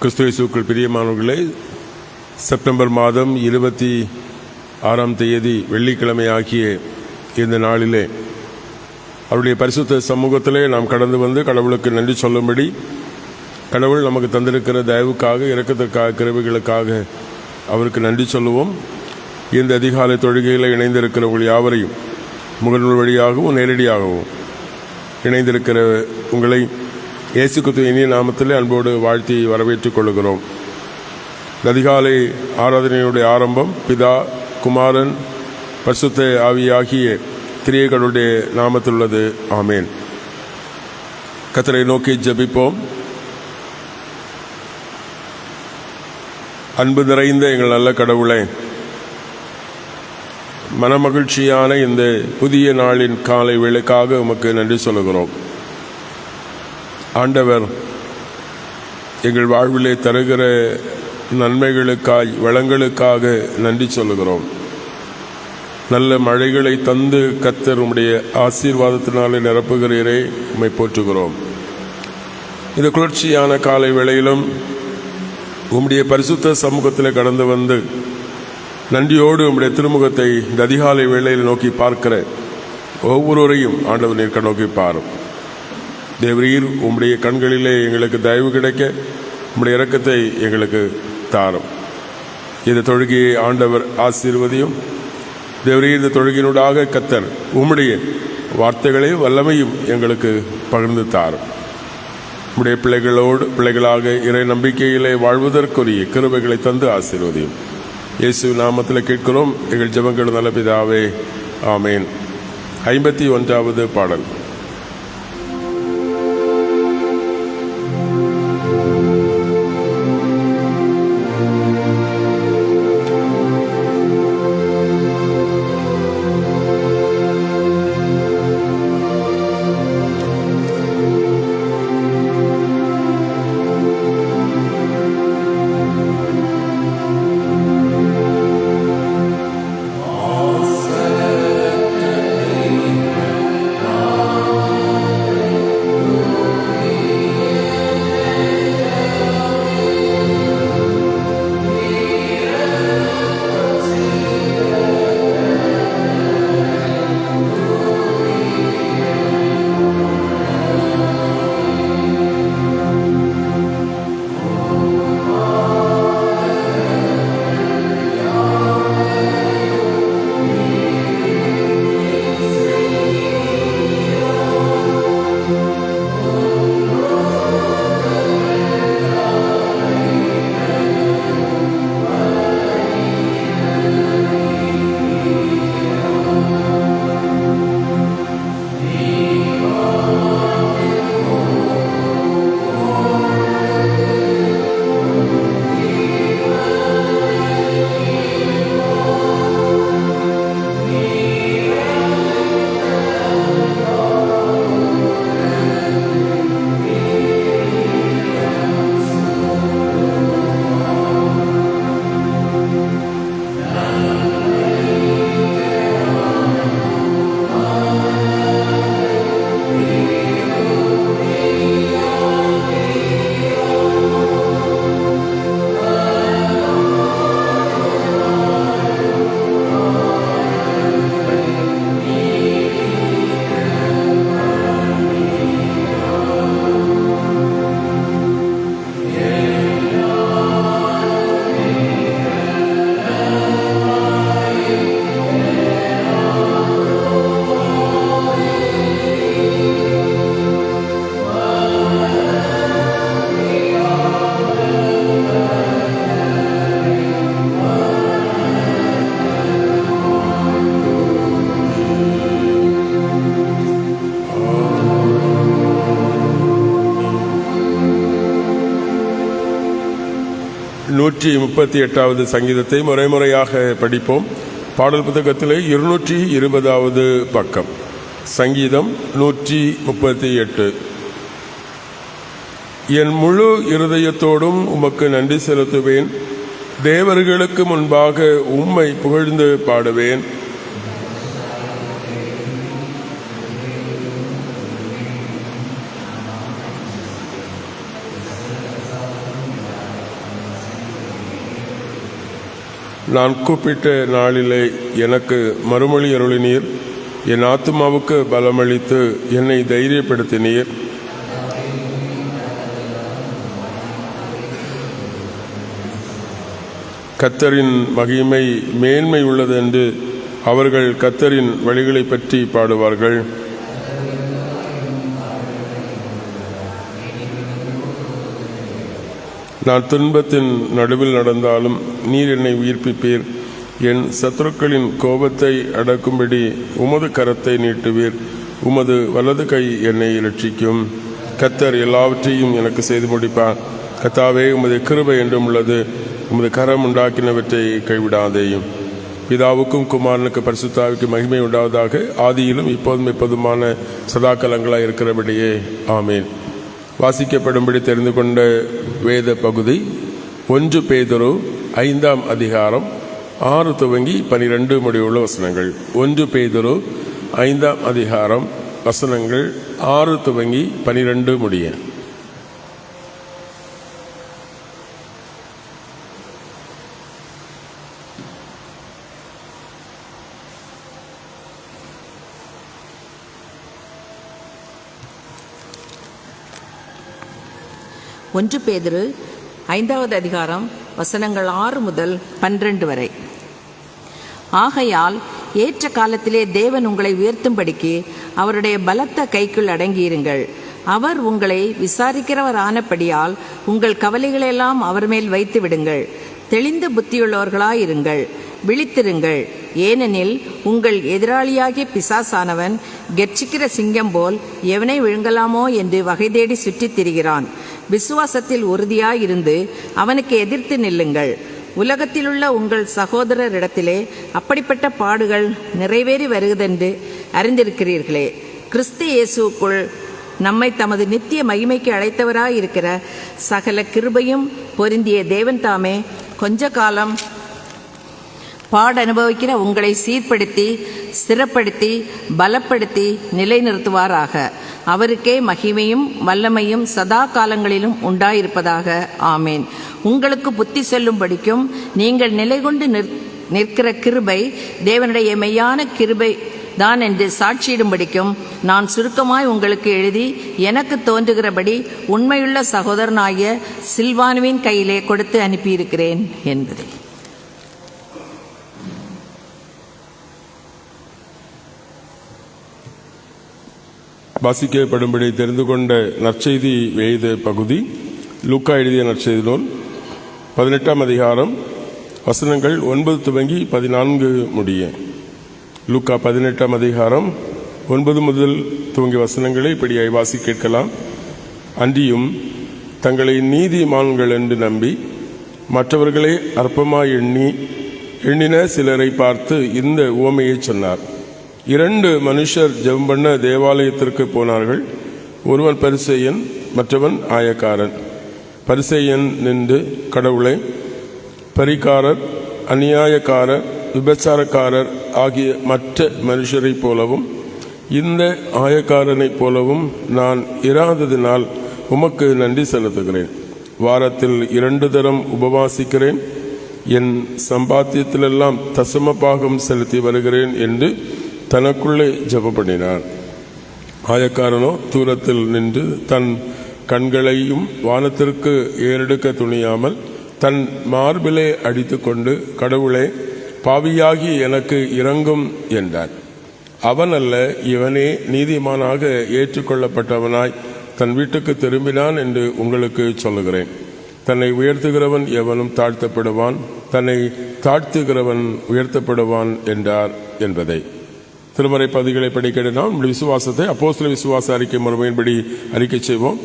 கிறிஸ்து இயேசுவுக்குள் பிரியமானவர்களே, செப்டம்பர் மாதம் 26ஆம் தேதி வெள்ளிக்கிழமை ஆகிய இந்த நாளிலே அவருடைய பரிசுத்த சமூகத்திலே நாம் கடந்து வந்து கடவுளுக்கு நன்றி சொல்லும்படி, கடவுள் நமக்கு தந்திருக்கிற தயவுக்காக, இரக்கத்திற்காக, கிருபைகளுக்காக அவருக்கு நன்றி சொல்லுவோம். இந்த அதிகாலை தொழுகையில் இணைந்திருக்கிற உங்கள் யாவரையும் முகநூல் வழியாகவும் நேரடியாகவும் இணைந்திருக்கிற உங்களை இயேசு கிறிஸ்துவின் இனிய நாமத்திலே அன்போடு வாழ்த்தி வரவேற்றுக் கொள்கிறோம். அதிகாலை ஆராதனையுடைய ஆரம்பம் பிதா, குமாரன், பரிசுத்த ஆவியாகிய திரியேகனுடைய நாமத்தில் உள்ளது. ஆமேன். கர்த்தரை நோக்கி ஜெபிப்போம். அன்பு நிறைந்த எங்கள் நல்ல கடவுளே, மனமகிழ்ச்சியான இந்த புதிய நாளின் காலை வேளைக்காக உமக்கு நன்றி சொல்லுகிறோம். ஆண்டவர் எங்கள் வாழ்விலே தருகிற நன்மைகளுக்காய், வளங்களுக்காக நன்றி சொல்லுகிறோம். நல்ல மழைகளை தந்து கர்த்தர் உம்முடைய ஆசீர்வாதத்தினாலே நிரப்புகிறீரே, உம்மை போற்றுகிறோம். இந்த குளிர்ச்சியான காலை வேளையிலும் உம்முடைய பரிசுத்த சமூகத்தில் கடந்து வந்து நன்றியோடு உம்முடைய திருமுகத்தை இந்த அதிகாலை வேளையில் நோக்கி பார்க்கிற ஒவ்வொருவரையும் ஆண்டவர் நீர் நோக்கி பாரும். தேவரீர், உம்முடைய கண்களிலே எங்களுக்கு தயவு கிடைக்க உம்முடைய இரக்கத்தை எங்களுக்கு தாரும். இந்த தொழுகையை ஆண்டவர் ஆசீர்வதியும். தேவரீர், இந்த தொழுகையினூடாக கர்த்தர் உம்முடைய வார்த்தைகளையும் வல்லமையும் எங்களுக்கு பகிர்ந்து தாரும். உம்முடைய பிள்ளைகளாக இறை நம்பிக்கையிலே வாழ்வதற்குரிய கிருபைகளை தந்து ஆசீர்வதியும். இயேசு நாமத்தில் கேட்கிறோம் எங்கள் ஜெபங்கள் நல்ல பிதாவே, ஆமேன். 51வது பாடல். நூற்றி 38வது சங்கீதத்தை முறையாக படிப்போம். பாடல் புத்தகத்திலே 220வது பக்கம். சங்கீதம் 138. என் முழு இருதயத்தோடும் உமக்கு நன்றி செலுத்துவேன், தேவர்களுக்கு முன்பாக உம்மை புகழ்ந்து பாடுவேன். நான் கூப்பிட்ட நாளிலே எனக்கு மறுமொழி அருளினீர். என் ஆத்துமாவுக்கு பலமளித்து என்னை தைரியப்படுத்தினீர். கர்த்தரின் மகிமை மேன்மை உள்ளது என்று அவர்கள் கர்த்தரின் வழிகளை பற்றி பாடுவார்கள். நான் துன்பத்தின் நடுவில் நடந்தாலும் நீர் என்னை உயிர்ப்பிப்பீர். என் சத்துருக்களின் கோபத்தை அடக்கும்படி உமது கரத்தை நீட்டுவீர். உமது வலது கை என்னை இரட்சிக்கும். கர்த்தர் எல்லாவற்றையும் எனக்கு செய்து முடிப்பார். கர்த்தாவே, உமது கிருபை என்றும் உள்ளது. உமது கரம் உண்டாக்கினவற்றை கைவிடாதேயும். பிதாவுக்கும் குமாரனுக்கு பரிசுத்தாவுக்கு மகிமை உண்டாவதாக, ஆதியிலும் இப்போதும் எப்போதுமான சதாக்கலங்களாக இருக்கிறபடியே ஆமேன். வாசிக்கப்படும்படி தெரிந்து கொண்ட வேத பகுதி 1 பேதுரு 5ஆம் அதிகாரம் 6 துவங்கி 12 முடிவுள்ள வசனங்கள். 1 பேதுரு 5ஆம் அதிகாரம் வசனங்கள் 6 துவங்கி 12 முடிய. ஒன்று பேதுரு 5வது அதிகாரம் வசனங்கள் 6 முதல் 12 வரை. ஆகையால் ஏற்ற காலத்திலே தேவன் உங்களை உயர்த்தும்படிக்கு அவருடைய பலத்த கைக்குள் அடங்கியிருங்கள். அவர் உங்களை விசாரிக்கிறவர் ஆனபடியால் உங்கள் கவலைகளெல்லாம் அவர் மேல் வைத்து விடுங்கள். தெளிந்த புத்தியுள்ளவர்களாயிருங்கள், விழித்திருங்கள். ஏனெனில் உங்கள் எதிராளியாகிய பிசாசானவன் கெர்ச்சிக்கிற சிங்கம் போல் எவனை விழுங்கலாமோ என்று வகை தேடி சுற்றித் திரிகிறான். விசுவாசத்தில் உறுதியாயிருந்து அவனுக்கு எதிர்த்து நில்லுங்கள். உலகத்திலுள்ள உங்கள் சகோதரரிடத்திலே அப்படிப்பட்ட பாடுகள் நிறைவேறி வருவதென்று அறிந்திருக்கிறீர்களே. கிறிஸ்து இயேசுக்குள் நம்மை தமது நித்திய மகிமைக்கு அழைத்தவராயிருக்கிற சகல கிருபையும் பொருந்திய தேவன் தாமே கொஞ்ச காலம் பாடனுபவிக்கிற உங்களை சீர்படுத்தி ஸ்திரப்படுத்தி பலப்படுத்தி நிலைநிறுத்துவாராக. அவருக்கே மகிமையும் வல்லமையும் சதா காலங்களிலும் உண்டாயிருப்பதாக. ஆமேன். உங்களுக்கு புத்தி சொல்லும்படிக்கும் நீங்கள் நிலை கொண்டு நிற்கிற கிருபை தேவனுடைய மெய்யான கிருபை தான் என்று சாட்சியிடும்படிக்கும் நான் சுருக்கமாய் உங்களுக்கு எழுதி எனக்கு தோன்றுகிறபடி உண்மையுள்ள சகோதரனாகிய சில்வானுவின் கையிலே கொடுத்து அனுப்பியிருக்கிறேன் என்பதே. வாசிக்கப்படும்படி தெரிந்து கொண்ட நற்செய்தி வேத பகுதி லூக்கா எழுதிய நற்செய்தி நூல் 18ஆம் அதிகாரம் வசனங்கள் 9 துவங்கி 14 முடிய. லூக்கா 18ஆம் அதிகாரம் 9 முதல் துவங்கிய வசனங்களை இப்படியாய் வாசி கேட்கலாம். அன்றியும் தங்களை நீதிமான்கள் என்று நம்பி மற்றவர்களை அற்பமாய் எண்ணின சிலரை பார்த்து இந்த உவமையை சொன்னார். 2 மனுஷர் ஜெபம் பண்ண தேவாலயத்திற்கு போனார்கள். ஒருவன் பரிசேயன், மற்றவன் ஆயக்காரன். பரிசேயன் நின்று, கடவுளை, பரிகாரர், அநியாயக்காரர், விபச்சாரக்காரர் ஆகிய மற்ற மனுஷரைப் போலவும் இந்த ஆயக்காரனைப் போலவும் நான் இராததினால் உமக்கு நன்றி செலுத்துகிறேன். வாரத்தில் 2 தரம் உபவாசிக்கிறேன். என் சம்பாத்தியத்திலெல்லாம் தசம பாகம் செலுத்தி வருகிறேன் என்று தனக்குள்ளே ஜெபம் பண்ணினான். ஆயக்காரனோ தூரத்தில் நின்று தன் கண்களையும் வானத்திற்கு ஏறெடுக்க துணியாமல் தன் மார்பிலே அடித்து கொண்டு, கடவுளே, பாவியாகி எனக்கு இரங்கும் என்றான். அவன் அல்ல, இவனே நீதிமானாக ஏற்றுக்கொள்ளப்பட்டவனாய் தன் வீட்டுக்கு திரும்பினான் என்று உங்களுக்கு சொல்லுகிறேன். தன்னை உயர்த்துகிறவன் எவனும் தாழ்த்தப்படுவான், தன்னை தாழ்த்துகிறவன் உயர்த்தப்படுவான் என்றார் என்பதை. திருமறை பதிகளை படிக்க நாம் விசுவாசத்தை அப்போஸ்தல விசுவாச அறிக்கை முறைமையின்படி அறிக்கை செய்வோம்.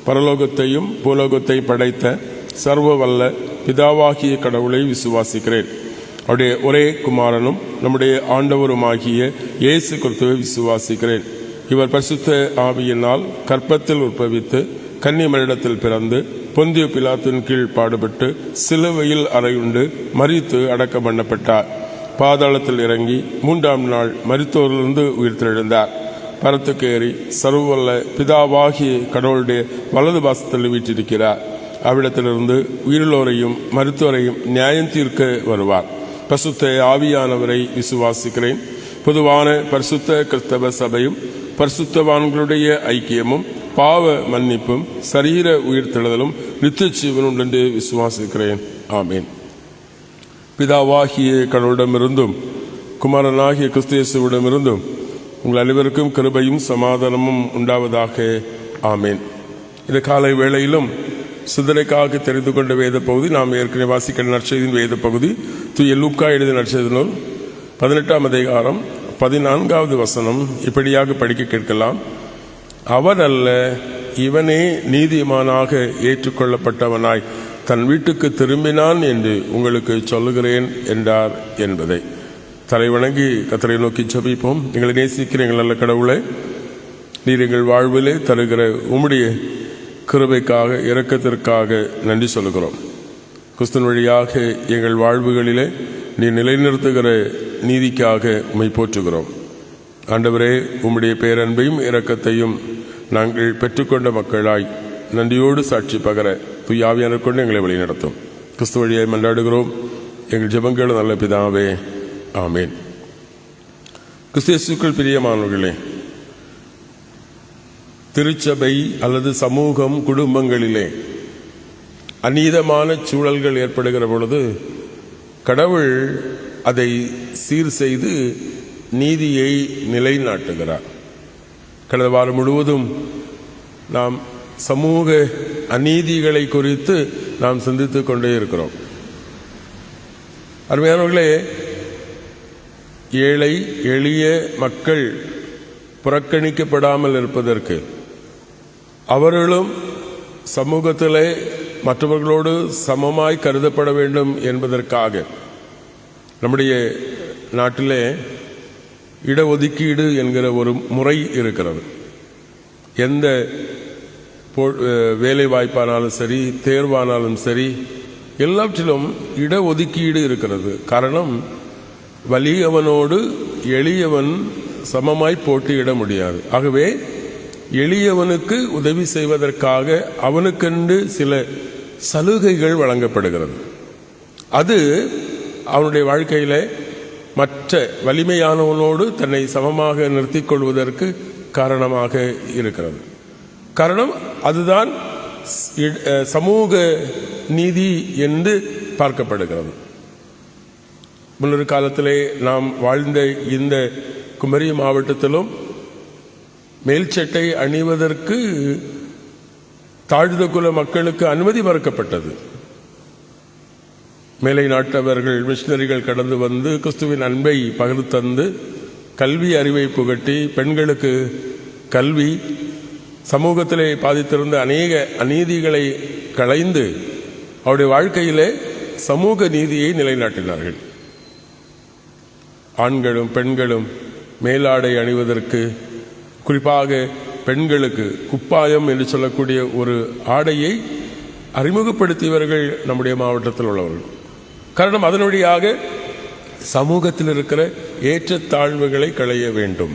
பரலோகத்தையும் பூலோகத்தை படைத்த சர்வ வல்ல பிதாவாகிய கடவுளை விசுவாசிக்கிறேன். அவருடைய ஒரே குமாரனும் நம்முடைய ஆண்டவருமாகிய இயேசு கிறிஸ்துவை விசுவாசிக்கிறேன். இவர் பரிசுத்த ஆவியினால் கற்பத்தில் உற்பவித்து கன்னிமரிடத்தில் பிறந்து பொந்திய பிலாத்தின் கீழ் பாடுபட்டு சிலுவையில் அறையுண்டு மரித்து அடக்கம் பண்ணப்பட்டார். பாதாளத்தில் இறங்கி 3ஆம் நாள் மரித்தோரிலிருந்து உயிர்த்தெழுந்தார். பரத்துக்கு ஏறி சர்வவல்ல பிதாவாகிய கடவுளுடைய வலது பாசத்தில் வீற்றிருக்கிறார். அவ்விடத்திலிருந்து உயிரிழோரையும் மருத்துவரையும் நியாயம் தீர்க்க வருவார். பரிசுத்த ஆவியானவரை விசுவாசிக்கிறேன். பொதுவான பரிசுத்த கிறிஸ்தவ சபையும் பரிசுத்தவான்களுடைய ஐக்கியமும் பாவ மன்னிப்பும் சரீர உயிர்த்தெழுதலும் நித்திய ஜீவனும் என்று விசுவாசிக்கிறேன். ஆமேன். பிதாவாகிய கடவுளிடமிருந்தும் குமாரனாகிய கிறிஸ்து இயேசுவிடமிருந்தும் உங்கள் அனைவருக்கும் கிருபையும் சமாதானமும் உண்டாவதாக. ஆமேன். இந்த காலை வேளையிலும் சிந்தனைக்காக தெரிந்து கொண்ட வேத பகுதி நாம் ஏற்கனவே வாசிக்கிற நற்செய்தியின் வேத பகுதி தூய லூக்கா எழுதிய நற்செய்தி நூல் 18ஆம் அதிகாரம் 14வது வசனம் இப்படியாக படிக்க கேட்கலாம். அவன் அல்ல, இவனே நீதிமானாக ஏற்றுக்கொள்ளப்பட்டவனாய் தன் வீட்டுக்கு திரும்பினான் என்று உங்களுக்கு சொல்லுகிறேன் என்றார் என்பதை தலைவணங்கி கர்த்தரை நோக்கி ஜெபிப்போம். எங்களை நேசிக்கிற எங்கள் நல்ல கடவுளே, நீர் எங்கள் வாழ்விலே தருகிற உம்முடைய கிருபைக்காக இரக்கத்திற்காக நன்றி சொல்லுகிறோம். கிறிஸ்துவின் வழியாக எங்கள் வாழ்வுகளிலே நீ நிலைநிறுத்துகிற நீதிக்காக உம்மை போற்றுகிறோம். ஆண்டவரே, உம்முடைய பேரன்பையும் இரக்கத்தையும் நாங்கள் பெற்றுக்கொண்ட மக்களாய் நன்றியோடு சாட்சி பகர தூய ஆவியானவர் கொண்டு எங்களை வழிநடத்தும். கிறிஸ்து வழியாய் மன்றாடுகிறோம் எங்கள் ஜெபங்கள் நல்ல பிதாவே. ஆமேன். கிறிஸ்து இயேசுவுக்குள் பிரியமானவர்களே, திருச்சபை அல்லது சமூகம் குடும்பங்களிலே அநீதமான சூழல்கள் ஏற்படுகிற பொழுது கடவுள் அதை சீர் செய்து நீதியை நிலைநாட்டுகிறார். கடந்த வாரம் முழுவதும் நாம் சமூக அநீதிகளை குறித்து நாம் சிந்தித்துக் கொண்டே இருக்கிறோம். அருமையானவர்களே, ஏழை எளிய மக்கள் புறக்கணிக்கப்படாமல் இருப்பதற்கு, அவர்களும் சமூகத்திலே மற்றவர்களோடு சமமாய் கருதப்பட வேண்டும் என்பதற்காக நம்முடைய நாட்டிலே இடஒதுக்கீடு என்கிற ஒரு முறை இருக்கிறது. எந்த வேலை வாய்ப்பானாலும் சரி, தேர்வானாலும் சரி, எல்லாவற்றிலும் இடஒதுக்கீடு இருக்கிறது. காரணம், வலியவனோடு எளியவன் சமமாய் போட்டியிட முடியாது. ஆகவே எளியவனுக்கு உதவி செய்வதற்காக அவனுக்கென்று சில சலுகைகள் வழங்கப்படுகிறது. அது அவனுடைய வாழ்க்கையில மற்ற வலிமையானவனோடு தன்னை சமமாக நிறுத்திக் கொள்வதற்கு காரணமாக இருக்கிறது. காரணம், அதுதான் சமூக நீதி என்று பார்க்கப்படுகிறது. முன்னொரு காலத்திலே நாம் வாழ்ந்த இந்த குமரி மாவட்டத்திலும் மேல்சட்டை அணிவதற்கு தாழ்ந்த குல மக்களுக்கு அனுமதி மறுக்கப்பட்டது. மேலை நாட்டவர்கள், மிஷினரிகள் கடந்து வந்து கிறிஸ்துவின் அன்பை பகிர்ந்து தந்து கல்வி அறிவை புகட்டி பெண்களுக்கு கல்வி, சமூகத்திலே பாதித்திருந்த அநேக அநீதிகளை களைந்து அவருடைய வாழ்க்கையிலே சமூக நீதியை நிலைநாட்டினார்கள். ஆண்களும் பெண்களும் மேலாடை அணிவதற்கு, குறிப்பாக பெண்களுக்கு குப்பாயம் என்று சொல்லக்கூடிய ஒரு ஆடையை அறிமுகப்படுத்தியவர்கள் நம்முடைய மாவட்டத்தில் உள்ளவர்கள். காரணம், அதன் வழியாக சமூகத்தில் இருக்கிற ஏற்றத்தாழ்வுகளை களைய வேண்டும்.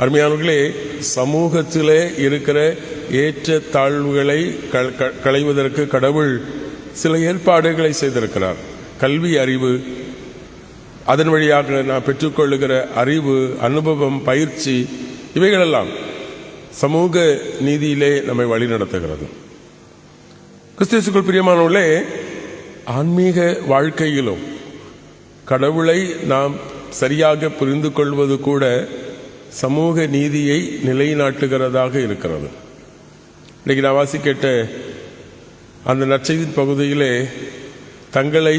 அருமையானவர்களே, சமூகத்திலே இருக்கிற ஏற்றத்தாழ்வுகளை களைவதற்கு கடவுள் சில ஏற்பாடுகளை செய்திருக்கிறார். கல்வி அறிவு, அதன் வழியாக நாம் பெற்றுக்கொள்ளுகிற அறிவு, அனுபவம், பயிற்சி, இவைகளெல்லாம் சமூக நீதியிலே நம்மை வழிநடத்துகிறது. கிறிஸ்துவுக்குள் பிரியமானவர்களே, ஆன்மீக வாழ்க்கையிலும் கடவுளை நாம் சரியாக புரிந்து கொள்வது கூட சமூக நீதியை நிலைநாட்டுகிறதாக இருக்கிறது. இன்னைக்கு நான் வாசி கேட்ட அந்த நற்செய்தி பகுதியிலே தங்களை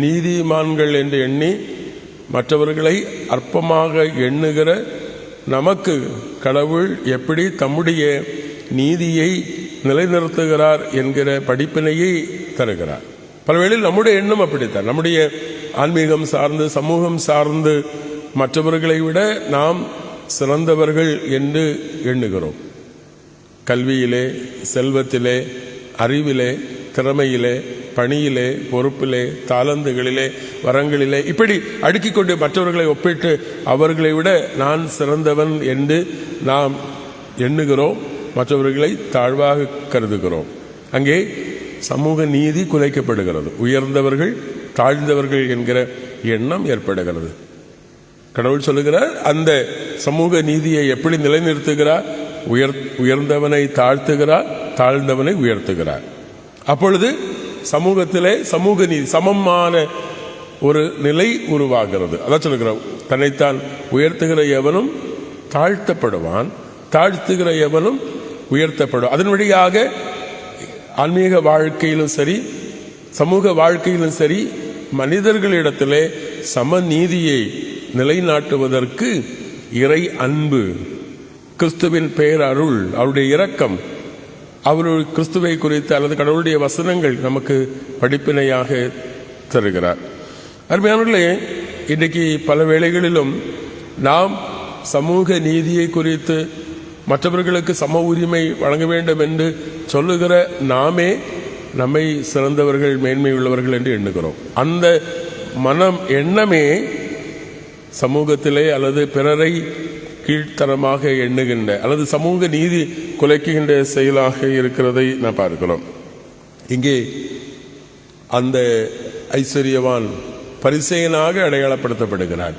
நீதிமான்கள் என்று எண்ணி மற்றவர்களை அற்பமாக எண்ணுகிற நமக்கு கடவுள் எப்படி தம்முடைய நீதியை நிலைநிறுத்துகிறார் என்கிற படிப்பினையை தருகிறார். பலவேளையில் நம்முடைய எண்ணம் அப்படித்தான். நம்முடைய ஆன்மீகம் சார்ந்து, சமூகம் சார்ந்து மற்றவர்களை விட நாம் சிறந்தவர்கள் என்று எண்ணுகிறோம். கல்வியிலே, செல்வத்திலே, அறிவிலே, திறமையிலே, பணியிலே, பொறுப்பிலே, தாளந்துகளிலே, வரங்களிலே, இப்படி அடுக்கிக் கொண்டு மற்றவர்களை ஒப்பிட்டு அவர்களை விட நான் சிறந்தவன் என்று நாம் எண்ணுகிறோம். மற்றவர்களை தாழ்வாக கருதுகிறோம். அங்கே சமூக நீதி குலைக்கப்படுகிறது. உயர்ந்தவர்கள் தாழ்ந்தவர்கள் என்கிற எண்ணம் ஏற்படுகிறது. கடவுள் சொல்லுகிறார், அந்த சமூக நீதியை எப்படி நிலைநிறுத்துகிறார்? உயர்ந்தவனை தாழ்த்துகிறார், தாழ்ந்தவனை உயர்த்துகிறார். அப்பொழுது சமூகத்திலே சமூக நீதி, சமமான ஒரு நிலை உருவாகிறது. அதான் சொல்லுகிறார், தன்னைத்தான் உயர்த்துகிற எவனும் தாழ்த்தப்படுவான், தாழ்த்துகிற எவனும் உயர்த்தப்படும். அதன் வழியாக ஆன்மீக வாழ்க்கையிலும் சரி, சமூக வாழ்க்கையிலும் சரி, மனிதர்களிடத்திலே சமநீதியை நிலைநாட்டுவதற்கு இறை அன்பு, கிறிஸ்துவின் பேரருள், அவருடைய இரக்கம், அவருடைய கிறிஸ்துவை குறித்து அல்லது கடவுளுடைய வசனங்கள் நமக்கு படிப்பினையாக தருகிறார். அருமையானவர்களே, இன்றைக்கு பல வேளைகளிலும் நாம் சமூக நீதியை குறித்து மற்றவர்களுக்கு சம உரிமை வழங்க வேண்டும் என்று சொல்லுகிற நாமே நம்மை சிறந்தவர்கள், மேன்மை உள்ளவர்கள் என்று எண்ணுகிறோம். அந்த எண்ணமே சமூகத்திலே அல்லது பிறரை கீழ்த்தரமாக எண்ணுகின்ற அல்லது சமூக நீதி குலைக்குகின்ற செயலாக இருக்கிறதை நாம் பார்க்கிறோம். இங்கே அந்த ஐஸ்வர்யவான் பரிசேயனாக அடையாளப்படுத்தப்படுகிறார்.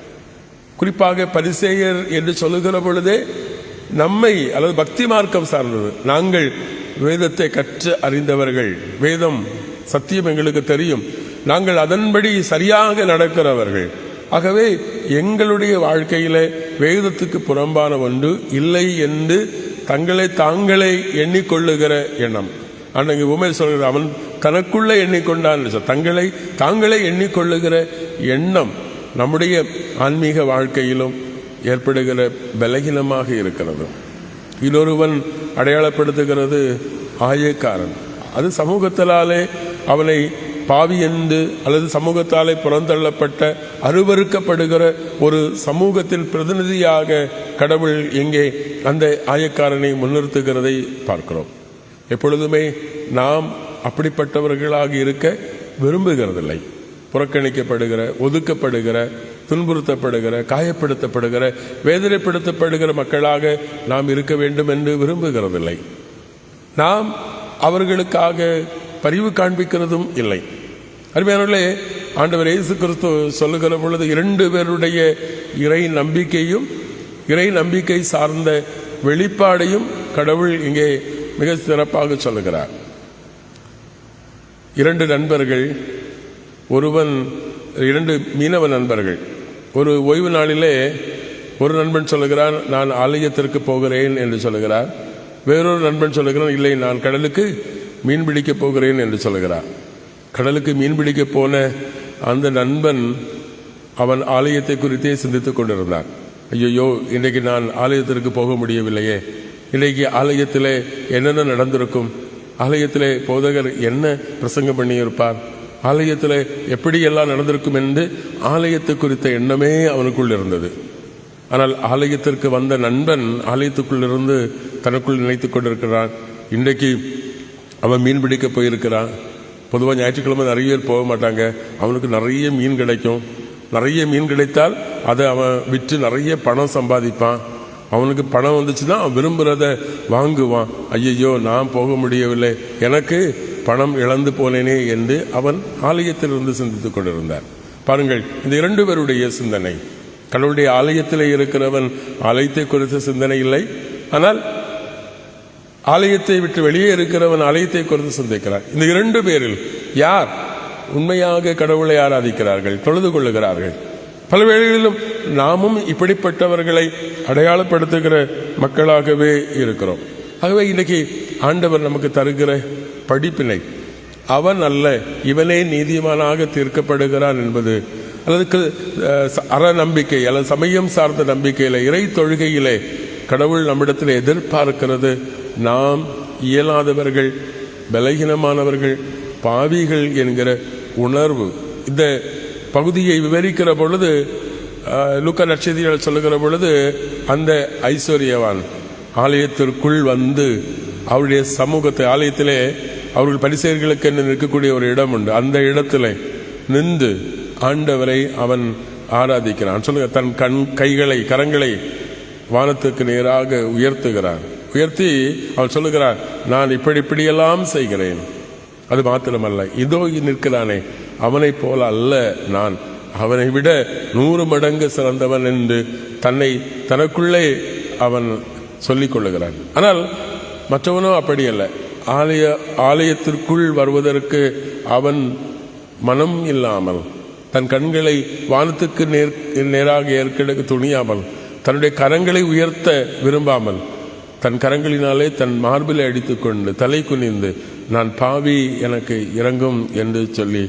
குறிப்பாக பரிசேயர் என்று சொல்லுகிற பொழுதே நம்மை அல்லது பக்தி மார்க்கம் சார்ந்தது, நாங்கள் வேதத்தை கற்று அறிந்தவர்கள், வேதம் சத்தியம் எங்களுக்கு தெரியும், நாங்கள் அதன்படி சரியாக நடக்கிறவர்கள், ஆகவே எங்களுடைய வாழ்க்கையில வேதத்துக்கு புறம்பான ஒன்று இல்லை என்று தங்களை தாங்களே எண்ணிக்கொள்ளுகிற எண்ணம். அன்னைக்கு உமேர் சொல்கிற, அவன் தனக்குள்ளே எண்ணிக்கொண்டான், தங்களை தாங்களே எண்ணிக்கொள்ளுகிற எண்ணம் நம்முடைய ஆன்மீக வாழ்க்கையிலும் ஏற்படுகிற பலகீனமாக இருக்கிறது. இன்னொருவன் அடையாளப்படுத்துகிறது ஆயக்காரன். அது சமூகத்தினாலே அவனை பாவி என்று அல்லது சமூகத்தாலே புறந்தள்ளப்பட்ட அருவறுக்கப்படுகிற ஒரு சமூகத்தின் பிரதிநிதியாக கடவுள் இங்கே அந்த ஆயக்காரனை முன்னிறுத்துகிறதை பார்க்கிறோம். எப்பொழுதுமே நாம் அப்படிப்பட்டவர்களாக இருக்க விரும்புகிறதில்லை. புறக்கணிக்கப்படுகிற, ஒதுக்கப்படுகிற, துன்புறுத்தப்படுகிற, காயப்படுத்தப்படுகிற, வேதனைப்படுத்தப்படுகிற மக்களாக நாம் இருக்க வேண்டும் என்று விரும்புகிறதில்லை. நாம் அவர்களுக்காக பரிவு காண்பிக்கிறதும் இல்லை. அருமையானவர்களே, ஆண்டவர் இயேசு கிறிஸ்து சொல்லுகிற பொழுது 2 பேருடைய இறை நம்பிக்கையும் இறை நம்பிக்கை சார்ந்த வெளிப்பாடையும் கடவுள் இங்கே மிக சிறப்பாக சொல்லுகிறார். 2 நண்பர்கள், 2 மீனவ நண்பர்கள். ஒரு ஓய்வு நாளிலே ஒரு நண்பன் சொல்லுகிறான், நான் ஆலயத்திற்கு போகிறேன் என்று சொல்லுகிறார். வேறொரு நண்பன் சொல்லுகிறான், இல்லை, நான் கடலுக்கு மீன் பிடிக்க போகிறேன் என்று சொல்லுகிறார். கடலுக்கு மீன் பிடிக்க போன அந்த நண்பன் அவன் ஆலயத்தை குறித்தே சிந்தித்துக் கொண்டிருந்தான். ஐயோ, இன்றைக்கு நான் ஆலயத்திற்கு போக முடியவில்லையே, இன்றைக்கு ஆலயத்திலே என்னென்ன நடந்திருக்கும், ஆலயத்திலே போதகர் என்ன பிரசங்கம் பண்ணியிருப்பார், ஆலயத்தில் எப்படியெல்லாம் நடந்திருக்கும் என்று ஆலயத்தை குறித்த எண்ணமே அவனுக்குள் இருந்தது. ஆனால் ஆலயத்திற்கு வந்த நண்பன் ஆலயத்துக்குள் இருந்து தனக்குள் நினைத்துக் கொண்டிருக்கிறான், இன்றைக்கு அவன் மீன் பிடிக்க போயிருக்கிறான். பொதுவாக ஞாயிற்றுக்கிழமை நிறைய பேர் போக மாட்டாங்க, அவனுக்கு நிறைய மீன் கிடைக்கும், நிறைய மீன் கிடைத்தால் அதை அவன் விற்று நிறைய பணம் சம்பாதிப்பான். அவனுக்கு பணம் வந்துச்சுன்னா அவன் விரும்புகிறத வாங்குவான். ஐயையோ, நான் போக முடியவில்லை, எனக்கு பணம் இழந்து போனேனே என்று அவன் ஆலயத்திலிருந்து சிந்தித்துக் கொண்டிருந்தார். பாருங்கள், இந்த 2 பேருடைய சிந்தனை, கடவுளுடைய ஆலயத்தில் இருக்கிறவன் ஆலயத்தை குறித்த சிந்தனை இல்லை, ஆனால் ஆலயத்தை விட்டு வெளியே இருக்கிறவன் ஆலயத்தை குறித்து சிந்திக்கிறார். இந்த 2 பேரில் யார் உண்மையாக கடவுளை ஆராதிக்கிறார்கள், தொழுது கொள்ளுகிறார்கள்? பல வேளைகளிலும் நாமும் இப்படிப்பட்டவர்களை அடையாளப்படுத்துகிற மக்களாகவே இருக்கிறோம். ஆகவே இன்னைக்கு ஆண்டவர் நமக்கு தருகிற படிப்பினை, அவன் அல்ல, இவனே நீதிமானாக தீர்க்கப்படுகிறான் என்பது, அல்லது அற நம்பிக்கை அல்லது சமயம் சார்ந்த நம்பிக்கையில, இறை தொழுகையிலே கடவுள் நம்மிடத்தில் எதிர்பார்க்கிறது, நாம் இயலாதவர்கள், பலகீனமானவர்கள், பாவிகள் என்கிற உணர்வு. இந்த பகுதியை விவரிக்கிற பொழுது லூக்கா நற்செய்தியாளர் சொல்லுகிற பொழுது அந்த ஐஸ்வர்யவான் ஆலயத்திற்குள் வந்து அவருடைய சமூகத்தை, ஆலயத்திலே அவர்கள் பரிசேயர்களுக்கு என்று நிற்கக்கூடிய ஒரு இடம் உண்டு, அந்த இடத்துல நின்று ஆண்டவரை அவன் ஆராதிக்கிறான். சொல்லுங்க, தன் கரங்களை வானத்துக்கு நேராக உயர்த்துகிறான். உயர்த்தி அவன் சொல்லுகிறான், நான் இப்படியெல்லாம் செய்கிறேன். அது மாத்திரமல்ல, இதோ நிற்கிறானே அவனைப் போல அல்ல நான், அவனை விட 100 மடங்கு சிறந்தவன் என்று தனக்குள்ளே அவன் சொல்லிக் கொள்ளுகிறான். ஆனால் மற்றவனோ அப்படி அல்ல. ஆலயத்திற்குள் வருவதற்கு அவன் மனம் இல்லாமல், தன் கண்களை வானத்துக்கு நேராக ஏற்கெடுக்க துணியாமல், தன்னுடைய கரங்களை உயர்த்த விரும்பாமல், தன் கரங்களினாலே தன் மார்பிலை அடித்துக்கொண்டு தலை குனிந்து நான் பாவி, எனக்கு இறங்கும் என்று சொல்லி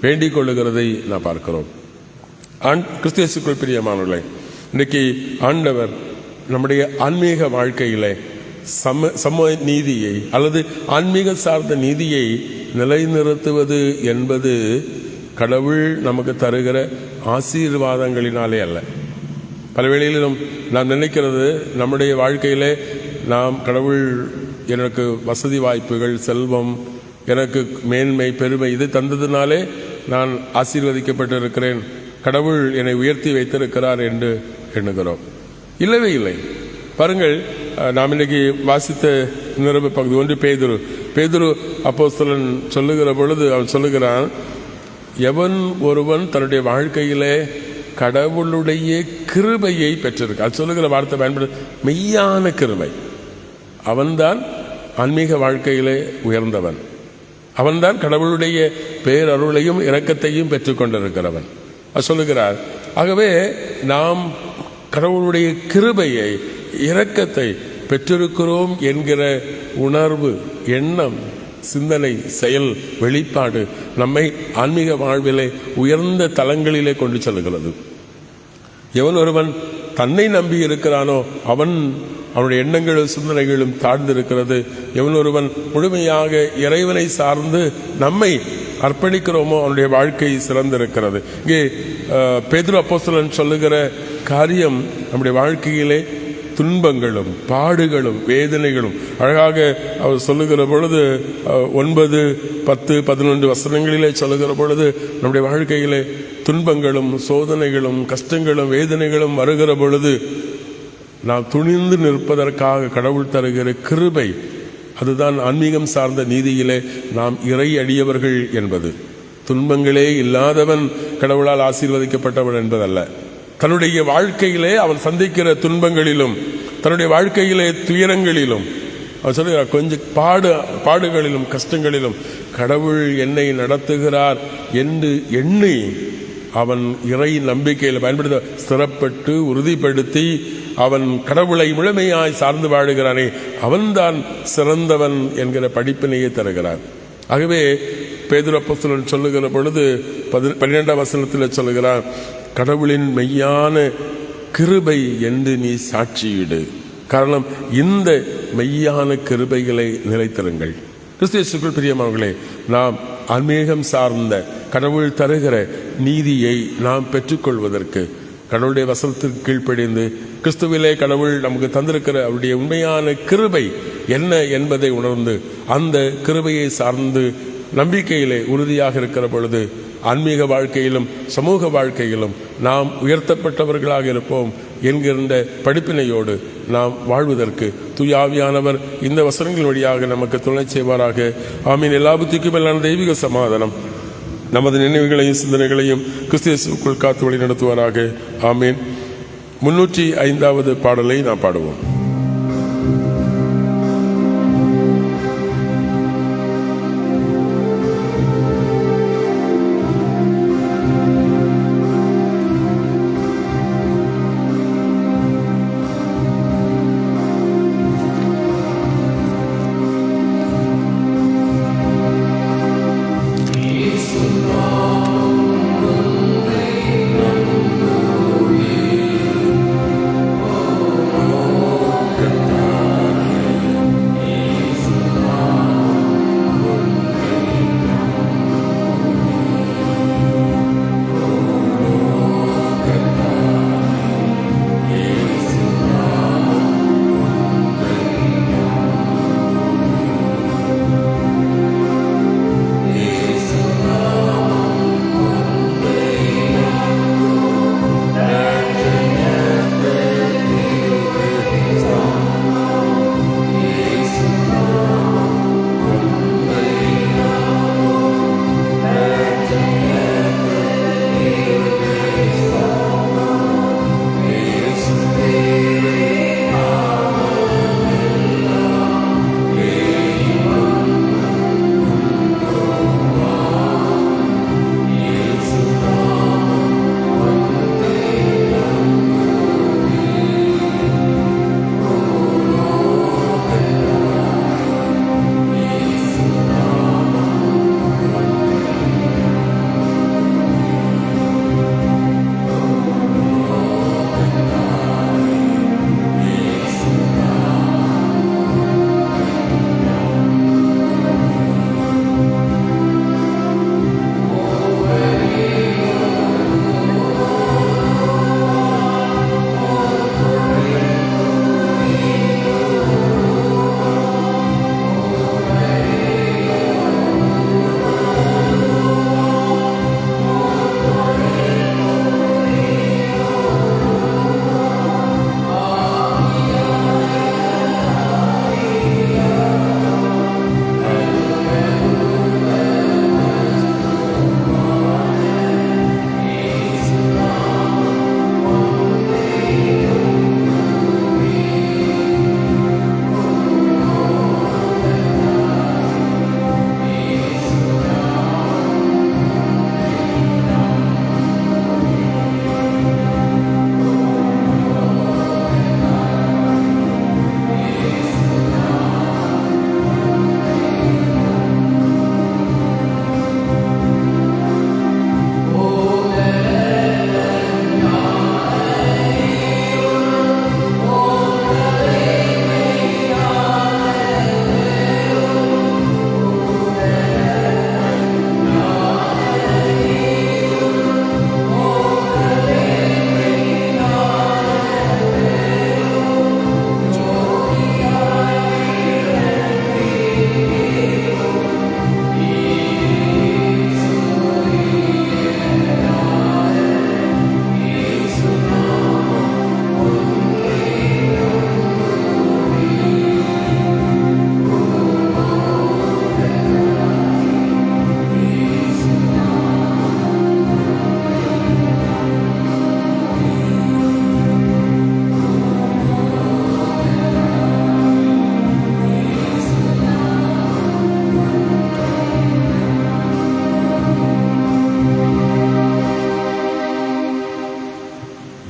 வேண்டிக் கொள்ளுகிறதை நான் பார்க்கிறோம். கிறிஸ்துவுக்குள் பிரியமானவர்களே, இன்றைக்கு ஆண்டவர் நம்முடைய ஆன்மீக வாழ்க்கையிலே சம நீதியை அல்லது ஆன்மீக சார்ந்த நீதியை நிலைநிறுத்துவது என்பது கடவுள் நமக்கு தருகிற ஆசீர்வாதங்களினாலே அல்ல. பல வேளையிலும் நாம் நினைக்கிறது, நம்முடைய வாழ்க்கையிலே நாம் கடவுள் எனக்கு வசதி வாய்ப்புகள், செல்வம், எனக்கு மேன்மை, பெருமை இது தந்ததினாலே நான் ஆசீர்வதிக்கப்பட்டிருக்கிறேன், கடவுள் என்னை உயர்த்தி வைத்திருக்கிறார் என்று எண்ணுகிறோம். இல்லவே இல்லை. பாருங்கள், நாம் இன்றைக்கு வாசித்த நிருப பகுதி 1 பேதுரு அப்போஸ்தலன் சொல்லுகிற பொழுது அவன் சொல்லுகிறான், எவன் ஒருவன் தன்னுடைய வாழ்க்கையிலே கடவுளுடைய கிருபையை பெற்றிருக்க, அது சொல்லுகிற வார்த்தை பயன்படு, மெய்யான கிருபை, அவன்தான் ஆன்மீக வாழ்க்கையிலே உயர்ந்தவன், அவன்தான் கடவுளுடைய பேரருளையும் இரக்கத்தையும் பெற்றுக்கொண்டிருக்கிறவன் அது சொல்லுகிறார். ஆகவே நாம் கடவுளுடைய கிருபையை, இரக்கத்தை பெற்றிருக்கிறோம் என்கிற உணர்வு, எண்ணம், சிந்தனை, செயல், வெளிப்பாடு நம்மை ஆன்மீக வாழ்விலே உயர்ந்த தலங்களிலே கொண்டு செல்கிறது. எவன் ஒருவன் தன்னை நம்பி இருக்கிறானோ அவனுடைய எண்ணங்களும் சிந்தனைகளும் தாழ்ந்திருக்கிறது. எவன் ஒருவன் முழுமையாக இறைவனை சார்ந்து நம்மை அர்ப்பணிக்கிறோமோ அவனுடைய வாழ்க்கை சிறந்திருக்கிறது. இங்கே பேதுரு அப்போஸ்தலன் சொல்லுகிற காரியம், நம்முடைய வாழ்க்கையிலே துன்பங்களும் பாடுகளும் வேதனைகளும், அழகாக அவர் சொல்லுகிற பொழுது 9, 10, 11 வசனங்களிலே சொல்லுகிற பொழுது, நம்முடைய வாழ்க்கையிலே துன்பங்களும் சோதனைகளும் கஷ்டங்களும் வேதனைகளும் வருகிற பொழுது நாம் துணிந்து நிற்பதற்காக கடவுள் தருகிற கிருபை, அதுதான் ஆன்மீகம் சார்ந்த நீதியிலே நாம் இறை அடியவர்கள் என்பது. துன்பங்களே இல்லாதவன் கடவுளால் ஆசீர்வதிக்கப்பட்டவன் என்பதல்ல. தன்னுடைய வாழ்க்கையிலே அவன் சந்திக்கிற துன்பங்களிலும், தன்னுடைய வாழ்க்கையிலே துயரங்களிலும், அவன் சொல்லுகிறார், கொஞ்சம் பாடுகளிலும் கஷ்டங்களிலும் கடவுள் என்னை நடத்துகிறார் என்று எண்ணி அவன் இறை நம்பிக்கையில் பயன்படுத்த ஸ்திரப்பட்டு உறுதிப்படுத்தி அவன் கடவுளை முழுமையாய் சார்ந்து வாழுகிறானே, அவன்தான் சிறந்தவன் என்கிற படிப்பினையை தருகிறான். ஆகவே பேதுரு அப்போஸ்தலன் சொல்லுகிற பொழுது 12ஆம் வசனத்தில் சொல்லுகிறான், கடவுளின் மெய்யான கிருபை என்று நீ சாட்சியிடு. காரணம், இந்த மெய்யான கிருபைகளை நிலைத்திருங்கள். கிறிஸ்துவுக்குள் பிரியமானவர்களே, நாம் ஆன்மீகம் சார்ந்த கடவுள் தருகிற நீதியை நாம் பெற்றுக்கொள்வதற்கு கடவுளுடைய வசனத்திற்கு கீழ்ப்படிந்து கிறிஸ்துவிலே கடவுள் நமக்கு தந்திருக்கிற அவருடைய உண்மையான கிருபை என்ன என்பதை உணர்ந்து அந்த கிருபையை சார்ந்து நம்பிக்கையிலே உறுதியாக இருக்கிற பொழுது ஆன்மீக வாழ்க்கையிலும் சமூக வாழ்க்கையிலும் நாம் உயர்த்தப்பட்டவர்களாக இருப்போம் என்கின்ற படிப்பினையோடு நாம் வாழ்வதற்கு தூயாவியானவர் இந்த வசனங்கள் வழியாக நமக்கு துணை செய்வாராக. ஆமீன். எல்லா புத்திக்கும் எல்லாம் தெய்வீக சமாதானம் நமது நினைவுகளையும் சிந்தனைகளையும் கிறிஸ்துவுக்குள் காத்து வழி நடத்துவாராக. ஆமீன். 305வது பாடலை நாம் பாடுவோம். Oh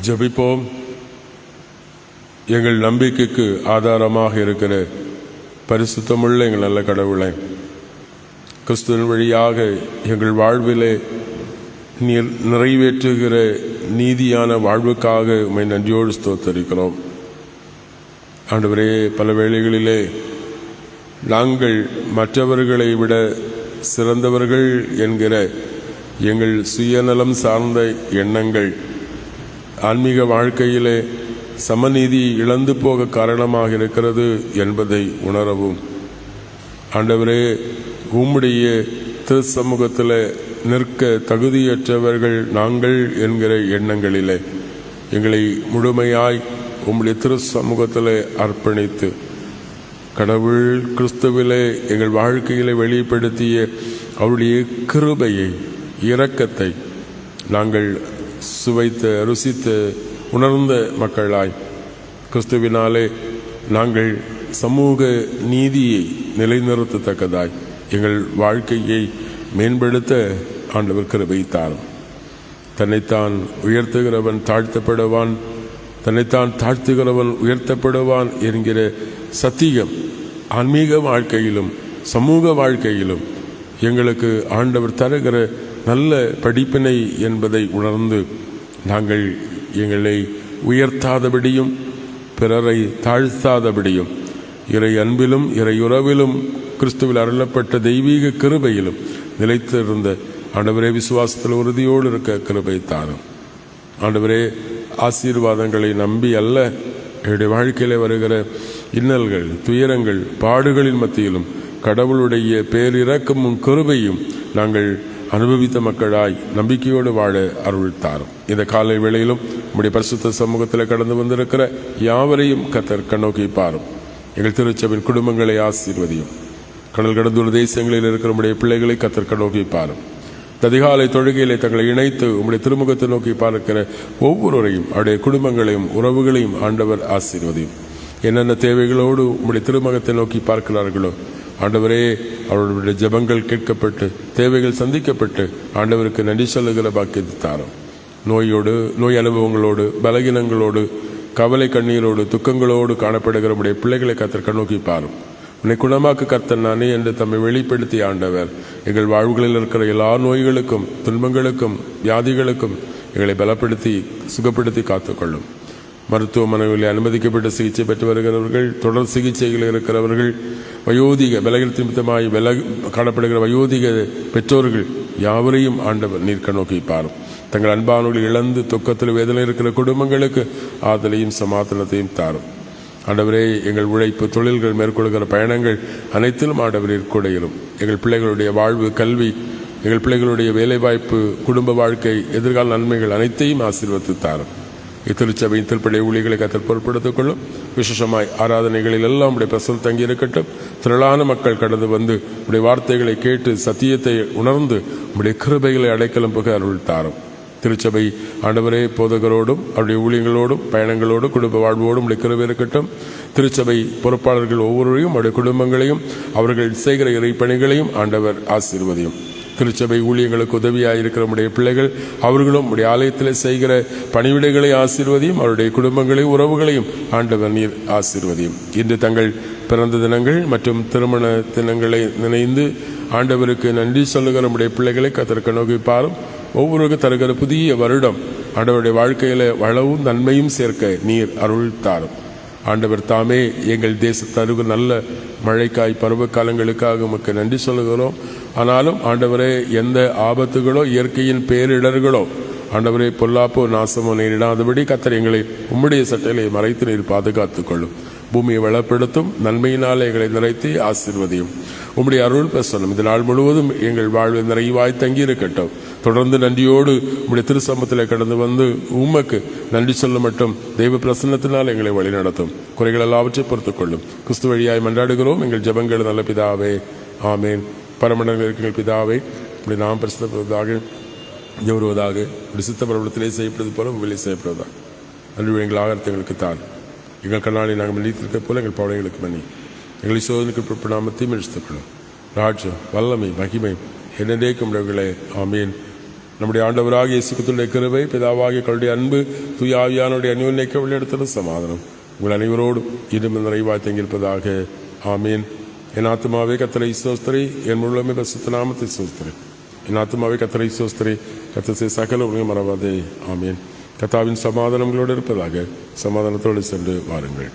ஜெபிப்போம். எங்கள் நம்பிக்கைக்கு ஆதாரமாக இருக்கிற பரிசுத்தமுள்ள எங்கள் நல்ல கடவுளை, கிறிஸ்துவின் வழியாக எங்கள் வாழ்விலே நீர் நிறைவேற்றுகிற நீதியான வாழ்வுக்காக உம்மை நன்றியோடு ஸ்தோத்தரிக்கிறோம். ஆண்டவரே, பல வேளைகளிலே நாங்கள் மற்றவர்களை விட சிறந்தவர்கள் என்கிற எங்கள் சுயநலம் சார்ந்த எண்ணங்கள் ஆன்மீக வாழ்க்கையிலே சமநீதி இழந்து போக காரணமாக இருக்கிறது என்பதை உணரவும், ஆண்டவரே, உம்முடைய திருச்சமூகத்தில் நிற்க தகுதியற்றவர்கள் நாங்கள் என்கிற எண்ணங்களிலே எங்களை முழுமையாய் உம்முடைய திருச்சமூகத்தில் அர்ப்பணித்து கடவுள் கிறிஸ்துவிலே எங்கள் வாழ்க்கையிலே வெளிப்படுத்திய அவருடைய கிருபையை, இரக்கத்தை நாங்கள் சுவைத்து ருசித்து உணர்ந்த மக்களாய், கிறிஸ்துவினாலே நாங்கள் சமூக நீதியை நிலைநிறுத்தத்தக்கதாய் எங்கள் வாழ்க்கையை மேம்படுத்த ஆண்டவர் கிருபை தாரும். தன்னைத்தான் உயர்த்துகிறவன் தாழ்த்தப்படுவான், தன்னைத்தான் தாழ்த்துகிறவன் உயர்த்தப்படுவான் என்கிற சத்தியம் ஆன்மீக வாழ்க்கையிலும் சமூக வாழ்க்கையிலும் எங்களுக்கு ஆண்டவர் தருகிற நல்ல படிப்பினை என்பதை உணர்ந்து நாங்கள் எங்களை உயர்த்தாதபடியும் பிறரை தாழ்த்தாதபடியும் இறை அன்பிலும் இறை உறவிலும் கிறிஸ்துவில் அருளப்பட்ட தெய்வீக கிருபையிலும் நிலைத்திருந்த ஆண்டவரே, விசுவாசத்தில் உறுதியோடு இருக்க கிருபை தாரும். ஆண்டவரே, ஆசீர்வாதங்களை நம்பி அல்ல, என்னுடைய வாழ்க்கையில் வருகிற இன்னல்கள், துயரங்கள், பாடுகளின் மத்தியிலும் கடவுளுடைய பேரிரக்கமும் கிருபையும் நாங்கள் அனுபவித்த மக்களாய் நம்பிக்கையோடு வாழ அருள் தாரும். இந்த காலை வேளையிலும் நம்முடைய பரிசுத்த சமூகத்தில் கடந்து வந்திருக்கிற யாவரையும் கர்த்தர் கண்ணோக்கி பாரும். எங்கள் திருச்சபையின் குடும்பங்களை ஆசீர்வதியும். கடல் கடந்துள்ள தேசங்களில் இருக்கிற நம்முடைய பிள்ளைகளை கர்த்தர் கண்ணோக்கி பாரும். அதிகாலை தொழுகையிலே தங்களை இணைத்து உம்முடைய திருமுகத்தை நோக்கி பார்க்கிற ஒவ்வொருவரையும், அவருடைய குடும்பங்களையும் உறவுகளையும் ஆண்டவர் ஆசீர்வதியும். என்னென்ன தேவைகளோடு உம்முடைய திருமுகத்தை நோக்கி பார்க்கிறார்களோ ஆண்டவரே, அவர்களுடைய ஜெபங்கள் கேட்கப்பட்டு தேவைகள் சந்திக்கப்பட்டு ஆண்டவருக்கு நன்றி சொல்லுகிற பாக்கியத்தை தாரும். நோய் அனுபவங்களோடு, பலகீனங்களோடு, கவலை கண்ணீரோடு, துக்கங்களோடு காணப்படுகிற நம்முடைய பிள்ளைகளை கர்த்தர் கண்ணோக்கி பாரும். உன்னை குணமாக்கு கர்த்தர் நானே என்று தம்மை வெளிப்படுத்திய ஆண்டவர் எங்கள் வாழ்வுகளில் இருக்கிற எல்லா நோய்களுக்கும், துன்பங்களுக்கும், வியாதிகளுக்கும் எங்களை பலப்படுத்தி சுகப்படுத்தி காத்துக்கொள்ளும். மருத்துவமனைகளில் அனுமதிக்கப்பட்ட சிகிச்சை பெற்று வருகிறவர்கள், தொடர் சிகிச்சையில் இருக்கிறவர்கள், வயோதிக பலகீனத்தின் நிமித்தமாய் காணப்படுகிற வயோதிக பெற்றோர்கள் யாவரையும் ஆண்டவர் நீர் கண்ணோக்கி பாரும். தங்கள் அன்பானவர்கள் இழந்து துக்கத்தில் வேதனை இருக்கிற குடும்பங்களுக்கு ஆதலையும் சமாதானத்தையும் தாரும். ஆண்டவரே, எங்கள் உழைப்பு, தொழில்கள், மேற்கொள்கிற பயணங்கள் அனைத்திலும் ஆண்டவரீர் கூட இரும். எங்கள் பிள்ளைகளுடைய வாழ்வு, கல்வி, எங்கள் பிள்ளைகளுடைய வேலைவாய்ப்பு, குடும்ப வாழ்க்கை, எதிர்கால நன்மைகள் அனைத்தையும் ஆசீர்வதித்து தாரும். இத்திருச்சபையின் திருப்படை ஊழியர்களை கர்த்தர் பொறுப்படுத்திக் கொள்ளும். விசேஷமாய் ஆராதனைகளில் எல்லாம் உடைய பிரசல் தங்கி இருக்கட்டும். திரளான மக்கள் கடந்து வந்து உடைய வார்த்தைகளை கேட்டு சத்தியத்தை உணர்ந்து உடைய கிருபைகளை அடைக்கலம் புக அருள் தாரும். திருச்சபை ஆண்டவரே, போதகரோடும் அவருடைய ஊழியங்களோடும் பயணங்களோடும் குடும்ப வாழ்வோடும் உடைய கிருபை இருக்கட்டும். திருச்சபை பொறுப்பாளர்கள் ஒவ்வொருவரையும் அவருடைய குடும்பங்களையும் அவர்கள் செய்கிற இறைப்பணிகளையும் ஆண்டவர் ஆசீர்வதியும். திருச்சபை ஊழியங்களுக்கு உதவியாக இருக்கிற நம்முடைய பிள்ளைகள் அவர்களும் உடைய ஆலயத்தில் செய்கிற பணிவிடைகளை ஆசீர்வதியும். அவருடைய குடும்பங்களையும் உறவுகளையும் ஆண்டவர் நீர் ஆசீர்வதியும். இன்று தங்கள் பிறந்த தினங்கள் மற்றும் திருமண தினங்களை நினைந்து ஆண்டவருக்கு நன்றி சொல்லுகிற நம்முடைய பிள்ளைகளை கர்த்தர் கண்ணோக்கி பாரும். ஒவ்வொருவருக்கும் தருகிற புதிய வருடம் ஆண்டவருடைய வாழ்க்கையில் வளவும் நன்மையும் சேர்க்க நீர் அருள் தாரும். ஆண்டவர் தாமே எங்கள் தேசத்தருகு நல்ல மழைக்காய் பருவ காலங்களுக்காக உமக்கு நன்றி சொல்லுகிறோம். ஆனாலும் ஆண்டவரே, எந்த ஆபத்துகளோ இயற்கையின் பேரிடர்களோ ஆண்டவரே பொல்லாப்போ நாசமோ நேரிடாதபடி கர்த்தர் எங்களை உம்முடைய சட்டையிலே மறைத்து நீர் பாதுகாத்துக் கொள்ளும். பூமியை வளப்படுத்தும், நன்மையினால் எங்களை நிறைத்து ஆசீர்வதியும். உம்முடைய அருள் பிரசன்னம் இந்த நாள் முழுவதும் எங்கள் வாழ்வில் நிறைவாய் தங்கி இருக்கட்டும். தொடர்ந்து நன்றியோடு உம்முடைய திருச்சமூகத்தில் கடந்து வந்து உமக்கு நன்றி சொல்ல மட்டும் தெய்வ பிரசன்னத்தினால் எங்களை வழிநடத்தும். குறைகள் எல்லாவற்றை பொறுத்துக் கொள்ளும். கிறிஸ்து வழியாய் மன்றாடுகிறோம் எங்கள் ஜெபங்கள் நல்ல பிதாவே, ஆமேன். பரமண்டலங்களில் இருக்கிற பிதாவே, இப்படி நாம் பிரசித்தப்படுவதாக வருவதாக சித்த பிரபலத்திலே செய்யப்படுவது போல வெளியே செய்யப்படுவதாக அன்று எங்கள் ஆகாரத்தை எங்களுக்கு தான். எங்கள் கண்ணாடி நாங்கள் மன்னித்திருக்க போல எங்கள் பாவங்களுக்கு மன்னி. எங்களை சோதனைக்கு நாமத்தையும் எடுத்துக்கொள்ளும். ராஜ்யம், வல்லமை, மகிமை என்னென்றே கும்பிடுகளே, ஆமீன். நம்முடைய ஆண்டவராக இயேசு கிறிஸ்துவின் கிருபை, பிதாவாகிய கடவுளுடைய அன்பு, தூய ஆவியானுடைய அந்யோன்ய வழிநடத்தும் சமாதானம் உங்கள் அனைவரோடும் இன்னும் நிறைவாய் தங்கியிருப்பதாக. ஆமீன். என் ஆத்துமாவே கர்த்தரை ஸ்தோத்திரி, என் முழுமே பரிசுத்த நாமத்தை ஸ்தோத்திரி. என் ஆத்துமாவே கர்த்தரை ஸ்தோத்திரி, கர்த்தர் செய்த சகல உலகம் மறவாதே. ஆமீன். கர்த்தாவின் சமாதானங்களோடு இருப்பதாக. சமாதானத்தோடு சென்று வாருங்கள்.